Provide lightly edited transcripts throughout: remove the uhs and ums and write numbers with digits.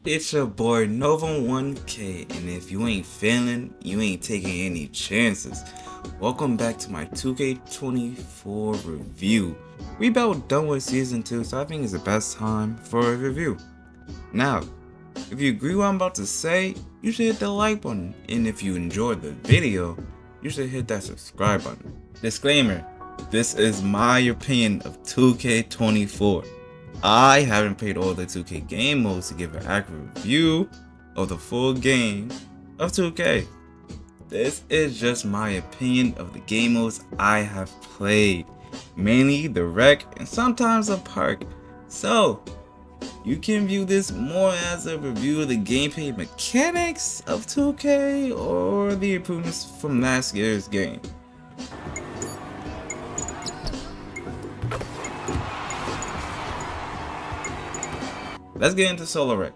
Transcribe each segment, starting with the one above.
It's your boy Nova 1K, and if you ain't feeling, you ain't taking any chances. Welcome back to my 2K24 review. We about done with season 2, so I think it's the best time for a review. Now, if you agree with what I'm about to say, you should hit the like button, and if you enjoyed the video, you should hit that subscribe button. Disclaimer, this is my opinion of 2K24. I haven't played all the 2K game modes to give an accurate review of the full game of 2K. This is just my opinion of the game modes I have played, mainly the rec and sometimes the park. So, you can view this more as a review of the gameplay mechanics of 2K or the improvements from last year's game. Let's get into Solo Rec.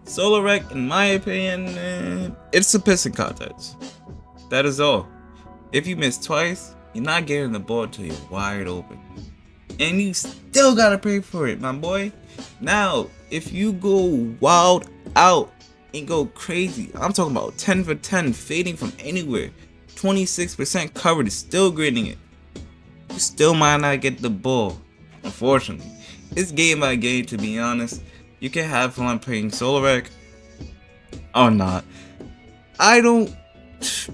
Solo Rec, in my opinion, it's a pissing contest. That is all. If you miss twice, you're not getting the ball till you're wide open. And you still gotta pay for it, my boy. Now, if you go wild out and go crazy, I'm talking about 10 for 10, fading from anywhere, 26% covered, still grading it, you still might not get the ball, unfortunately. It's game by game, to be honest. You can have fun playing Solo Rec or not. I don't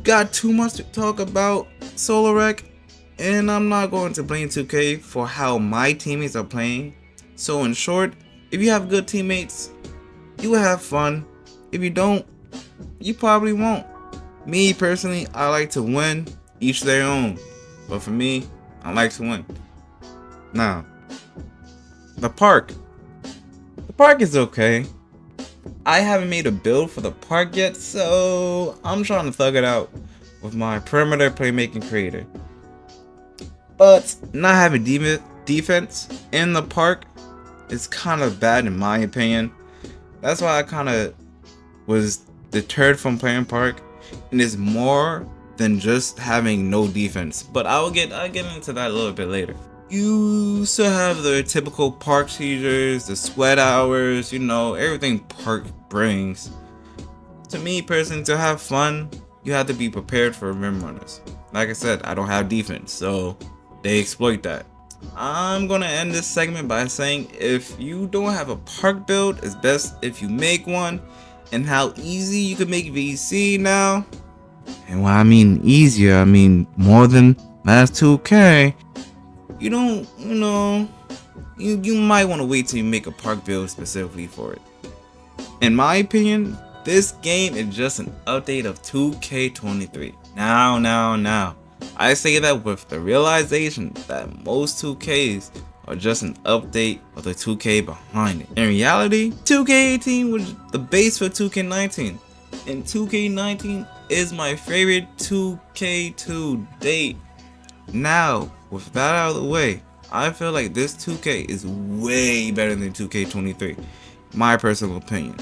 got too much to talk about Solo Rec, and I'm not going to blame 2K for how my teammates are playing. So in short, if you have good teammates, you will have fun. If you don't, you probably won't. Me personally, I like to win, each their own. But for me, I like to win. Now, the park. The park is okay. I haven't made a build for the park yet, so I'm trying to thug it out with my perimeter playmaking creator. But not having defense in the park is kind of bad in my opinion. That's why I kind of was deterred from playing park, and it's more than just having no defense. But I'll get into that a little bit later. You still have the typical park seizures, the sweat hours, everything park brings. To me personally, to have fun, you have to be prepared for rim runners. Like I said, I don't have defense, so they exploit that. I'm gonna end this segment by saying if you don't have a park build, it's best if you make one, and how easy you can make VC now. And when I mean easier, I mean more than last 2K. You don't, you might want to wait till you make a park build specifically for it. In my opinion, this game is just an update of 2K23. Now, I say that with the realization that most 2Ks are just an update of the 2K behind it. In reality, 2K18 was the base for 2K19, and 2K19 is my favorite 2K to date. Now, with that out of the way, I feel like this 2K is way better than 2K23. My personal opinion.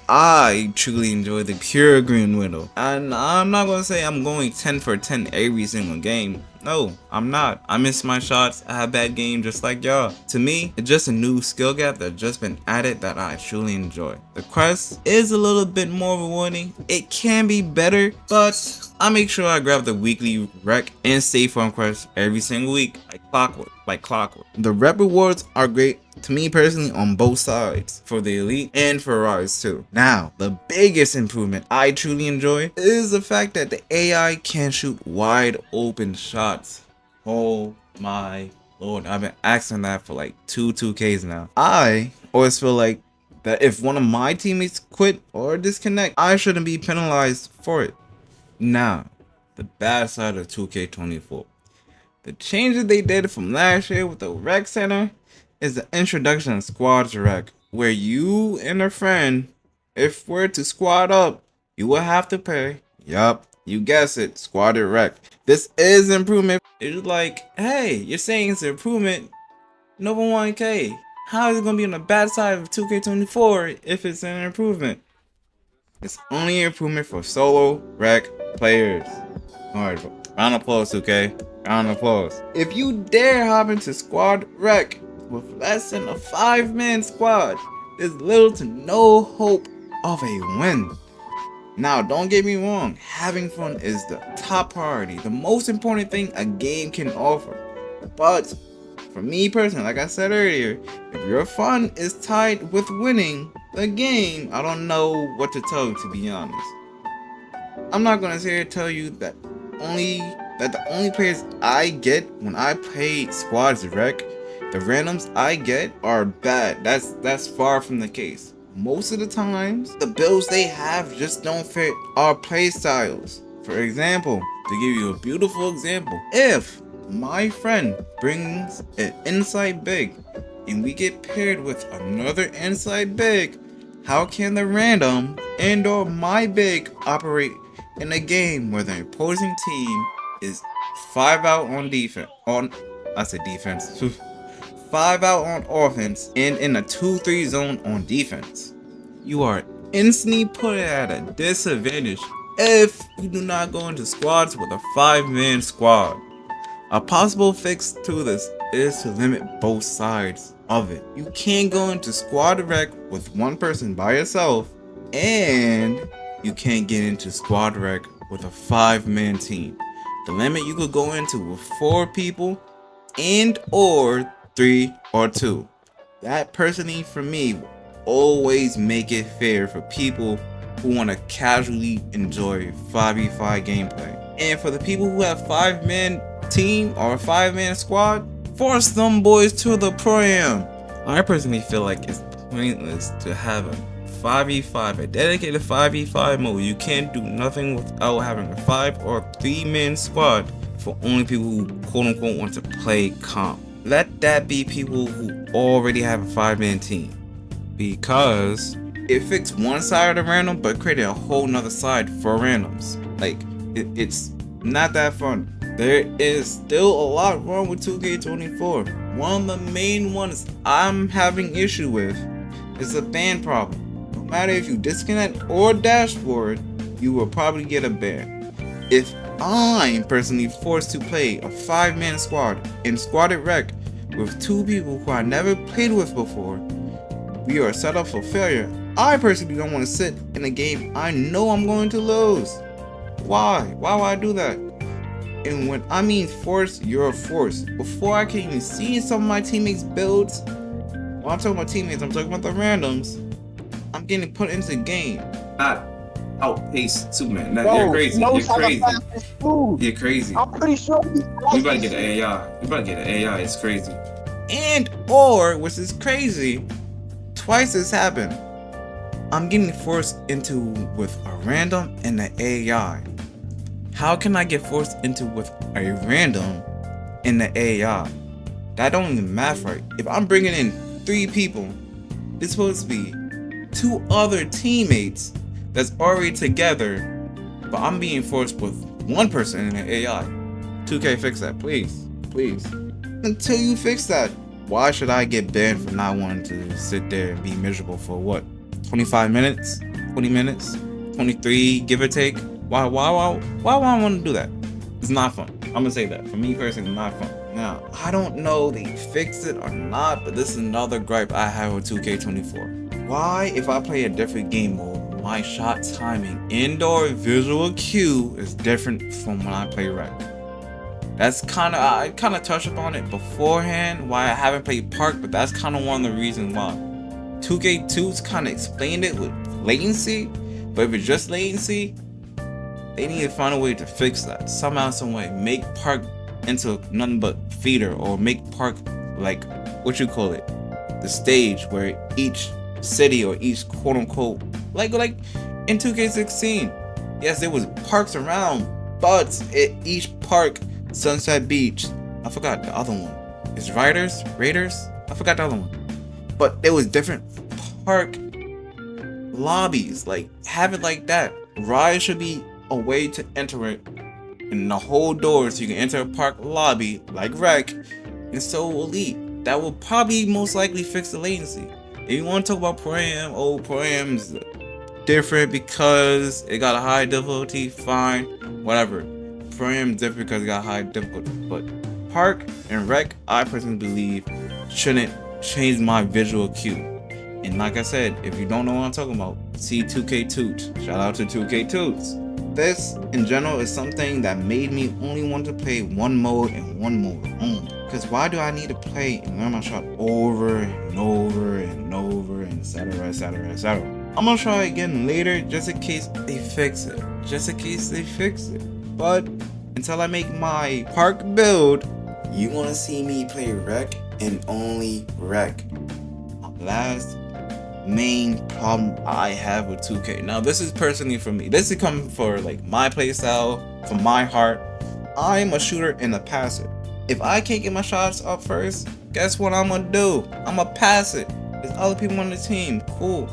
I truly enjoy the pure green widow. And I'm not going to say I'm going 10 for 10 every single game. No, I'm not. I miss my shots. I have bad games just like y'all. To me, it's just a new skill gap that just been added that I truly enjoy. The quest is a little bit more rewarding. It can be better, but I make sure I grab the weekly rec and save farm quest every single week, like clockwork. The rep rewards are great to me personally on both sides, for the elite and for rise too. Now, the biggest improvement I truly enjoy is the fact that the AI can shoot wide open shots. Oh my lord, I've been asking that for like 2Ks now. I always feel like that if one of my teammates quit or disconnect, I shouldn't be penalized for it. Now, the bad side of 2K24. The changes they did from last year with the rec center is the introduction of squads rec, where you and a friend, if we're to squad up, you will have to pay. Yup, you guess it, squad rec. This is improvement. It's like, hey, you're saying it's an improvement. Nova 1K. How is it gonna be on the bad side of 2K24 if it's an improvement? It's only an improvement for solo rec players. Alright, round of applause, 2K. Round of applause. If you dare hop into squad rec with less than a 5-man squad, there's little to no hope of a win. Now, don't get me wrong, having fun is the top priority, the most important thing a game can offer. But for me personally, like I said earlier, if your fun is tied with winning the game, I don't know what to tell you, to be honest. I'm not gonna sit here and tell you that the only players I get when I play Squads Rec, the randoms I get are bad. That's far from the case. Most of the times, the builds they have just don't fit our play styles. For example, to give you a beautiful example, if my friend brings an inside big and we get paired with another inside big, how can the random and or my big operate in a game where the opposing team is 5 out on defense, 5 out on offense and in a 2-3 zone on defense? You are instantly put at a disadvantage if you do not go into squads with a 5-man squad. A possible fix to this is to limit both sides of it. You can't go into Squad Rec with one person by yourself, and you can't get into Squad Rec with a 5-man team. The limit you could go into with 4 people and or 3 or 2. That personally for me will always make it fair for people who want to casually enjoy 5v5 gameplay. And for the people who have 5-man team or a 5-man squad, force them boys to the Pro-Am. I personally feel like it's pointless to have a 5v5, a dedicated 5v5 mode. You can't do nothing without having a 5 or 3-man squad for only people who quote unquote want to play comp. Let that be people who already have a 5-man team, because it fixed one side of the random but created a whole nother side for randoms. Like it's not that fun. There is still a lot wrong with 2K24. One of the main ones I'm having issue with is the ban problem. No matter if you disconnect or dashboard, you will probably get a ban. If I'm personally forced to play a 5-man squad in Squadded Rec with 2 people who I never played with before, we are set up for failure. I personally don't want to sit in a game I know I'm going to lose. Why? Why would I do that? And when I mean force, you're forced. Before I can even see some of my teammates' builds, when I'm talking about teammates, I'm talking about the randoms, I'm getting put into the game. Not outpace Superman. Nah, you're crazy. You're crazy. You're crazy. I'm pretty sure we about to get an AI. We about to get an AI. It's crazy. And or, which is crazy, twice this happened. I'm getting forced into with a random and an AI. How can I get forced into with a random and an AI? That don't even math right. If I'm bringing in 3 people, it's supposed to be 2 other teammates that's already together, but I'm being forced with 1 person and an AI. 2K, fix that, please, please. Until you fix that, why should I get banned for not wanting to sit there and be miserable for what? 25 minutes? 20 minutes? 23, give or take? Why would I want to do that? It's not fun. I'm gonna say that. For me personally, not fun. Now, I don't know they fixed it or not, but this is another gripe I have with 2K24. Why, if I play a different game mode, my shot timing, indoor visual cue is different from when I play Rec? That's I kind of touched upon it beforehand, why I haven't played Park, but that's kind of one of the reasons why. 2K2's kind of explained it with latency, but if it's just latency, they need to find a way to fix that. Somehow, some way. Make Park into nothing but feeder, or make Park like, what you call it? The stage where each city or each quote unquote, like in 2K16. Yes, there was parks around, but each park, Sunset Beach, I forgot the other one. It's Raiders? I forgot the other one. But there was different park lobbies. Like, have it like that. Rise should be a way to enter it in the whole door, so you can enter a park lobby like Rec and so Elite. That will probably most likely fix the latency. If you want to talk about Pro-Am, Pro-Am's different because it got a high difficulty, fine, whatever. Pro-Am's different because it got high difficulty, but Park and Rec, I personally believe, shouldn't change my visual cue. And like I said, if you don't know what I'm talking about, see 2K Toots. Shout out to 2K Toots. This, in general, is something that made me only want to play one mode and one mode only. Because why do I need to play and learn my shot over and over and over and etc, etc, etc. I'm gonna try again later just in case they fix it. But until I make my park build, you wanna see me play Rec and only Rec. Last main problem I have with 2K. Now this is personally for me. This is coming for like my playstyle, for my heart. I'm a shooter and a passer. If I can't get my shots up first, guess what I'm gonna do? I'm gonna pass it. There's other people on the team, cool.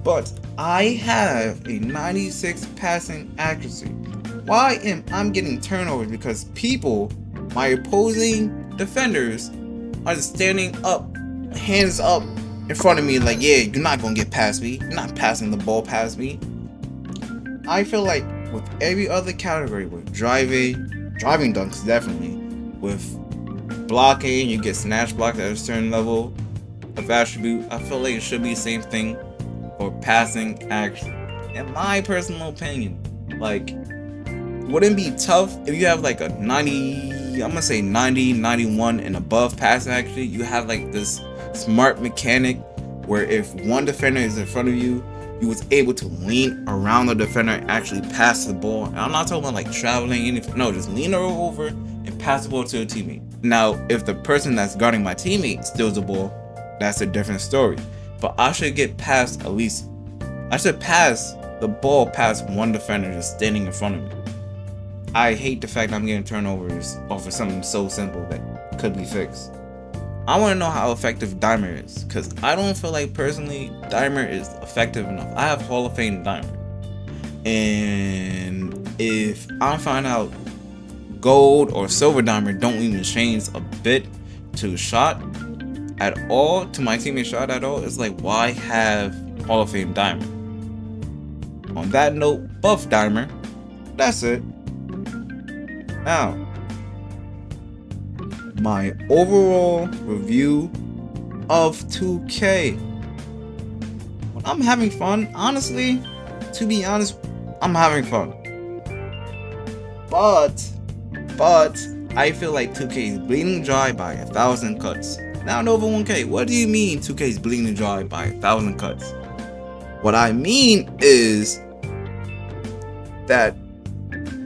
But I have a 96 passing accuracy. Why am I getting turnovers? Because people, my opposing defenders, are just standing up, hands up in front of me like, yeah, you're not gonna get past me. You're not passing the ball past me. I feel like with every other category, with driving dunks definitely, with blocking, you get snatch blocks at a certain level of attribute. I feel like it should be the same thing for passing action. In my personal opinion, like, wouldn't it be tough if you have like a 90, I'm gonna say 90, 91 and above passing action? You have like this smart mechanic where if one defender is in front of you, you was able to lean around the defender and actually pass the ball. And I'm not talking about like traveling, no, just lean over and pass the ball to a teammate. Now, if the person that's guarding my teammate steals the ball, that's a different story. But I should get past I should pass the ball past one defender just standing in front of me. I hate the fact I'm getting turnovers off of something so simple that could be fixed. I want to know how effective Dimer is, because I don't feel like personally Dimer is effective enough. I have Hall of Fame Dimer, and if I find out gold or silver Dimer don't even change a bit to shot at all, to my teammate shot at all, it's like, why have Hall of Fame Dimer? On that note, buff Dimer. That's it. Now, my overall review of 2K. When I'm having fun, honestly, to be honest, I'm having fun. But I feel like 2K is bleeding dry by 1,000 cuts. Now Nova 1K, what do you mean 2K is bleeding dry by 1,000 cuts? What I mean is that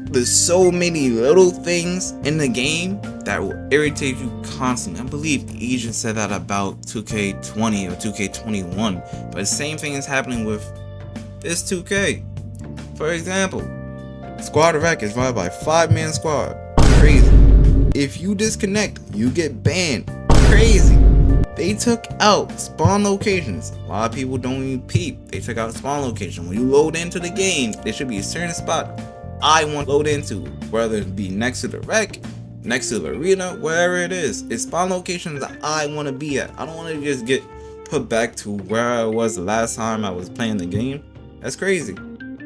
there's so many little things in the game that will irritate you constantly. I believe Agent said that about 2K20 or 2K21, but the same thing is happening with this 2K. For example, Squad Rec is run by 5-man squad. Crazy. If you disconnect, you get banned. Crazy. They took out spawn locations. A lot of people don't even peep. They took out spawn location. When you load into the game, there should be a certain spot I want to load into, whether it be next to the rec, next to the arena, wherever it is. It's spawn locations that I want to be at. I don't want to just get put back to where I was the last time I was playing the game. That's crazy.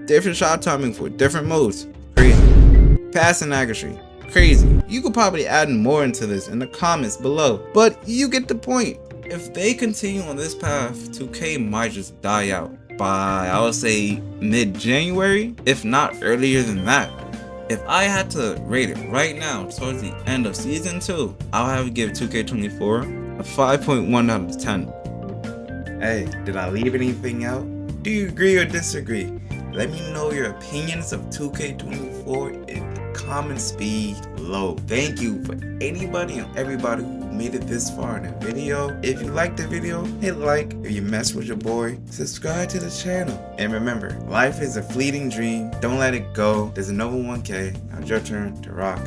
Different shot timing for different modes. Crazy. Passing accuracy. Crazy. You could probably add more into this in the comments below, but you get the point. If they continue on this path, 2K might just die out by, I would say, mid-January, if not earlier than that. If I had to rate it right now towards the end of season 2, I'll have to give 2K24 a 5.1 out of 10. Hey, did I leave anything out? Do you agree or disagree? Let me know your opinions of 2K24 in the comments below. Thank you for anybody and everybody who made it this far in the video. If you liked the video, hit like. If you mess with your boy, subscribe to the channel. And remember, life is a fleeting dream. Don't let it go. There's another 1K. Now it's your turn to rock.